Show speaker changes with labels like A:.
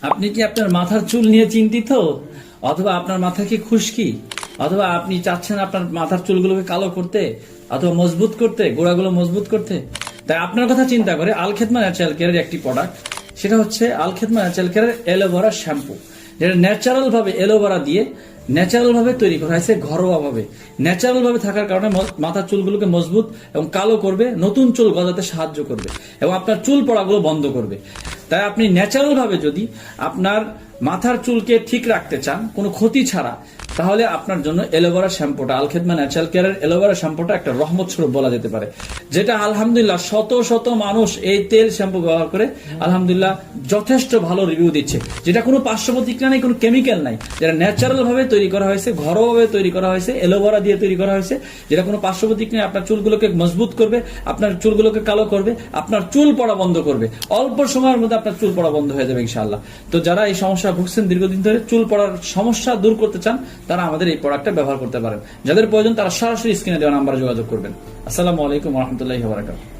A: আপনি কি আপনার মাথার চুল নিয়ে চিন্তিত, অথবা আপনার মাথা কি খুশকি, অথবা আপনি চাচ্ছেন আপনার মাথার চুলগুলোকে কালো করতে অথবা মজবুত করতে, গোড়াগুলো মজবুত করতে? তাই আপনার কথা চিন্তা করে আল খেদমা ন্যাচারাল কেয়ারের একটি প্রোডাক্ট, সেটা হচ্ছে আল খেদমা ন্যাচারাল কেয়ারের এলোভেরা শ্যাম্পু, যেটা ন্যাচারাল ভাবে এলোভেরা দিয়ে ন্যাচারাল ভাবে তৈরি করা হয়েছে, ঘরোয়া ভাবে। ন্যাচারাল ভাবে থাকার কারণে মাথার চুলগুলোকে মজবুত এবং কালো করবে, নতুন চুল গজাতে সাহায্য করবে এবং আপনার চুল পড়াগুলো বন্ধ করবে। তাই আপনি ন্যাচারাল ভাবে যদি আপনার মাথার চুলকে ঠিক রাখতে চান কোনো ক্ষতি ছাড়া, তাহলে আপনার জন্য এলোভেরা শ্যাম্পুটা, আল খেদমা ন্যাচারাল কেয়ারের এলোভেরা শ্যাম্পুটা একটা রহমত স্বরূপ বলা যেতে পারে। যেটা আলহামদুলিল্লাহ শত শত মানুষ এই তেল শ্যাম্পু ব্যবহার করে আলহামদুলিল্লাহ যথেষ্ট ভালো রিভিউ দিচ্ছে। যেটা কোনো পার্শ্ব প্রতিক্রিয়া নেই, কোনো কেমিক্যাল নাই, যেটা ন্যাচারাল ভাবে তৈরি করা হয়েছে, ঘরোয়া ভাবে তৈরি করা হয়েছে, এলোভেরা দিয়ে তৈরি করা হয়েছে, যেটা কোনো পার্শ্ব প্রতিক্রিয়া আপনার চুলগুলোকে মজবুত করবে, আপনার চুলগুলোকে কালো করবে, আপনার চুল পড়া বন্ধ করবে। অল্প সময়ের মধ্যে আপনার চুল পড়া বন্ধ হয়ে যাবে ইনশাআল্লাহ। তো যারা এই সমস্যা ভুগছেন দীর্ঘদিন ধরে, চুল পড়ার সমস্যা দূর করতে চান, তারা আমাদের এই প্রোডাক্টটা ব্যবহার করতে পারেন। যাদের প্রয়োজন তারা সরাসরি স্ক্রিনে দেওয়া নাম্বারে যোগাযোগ করবেন। আসসালামু আলাইকুম ওয়া রাহমাতুল্লাহি ওয়া বারাকাতুহু।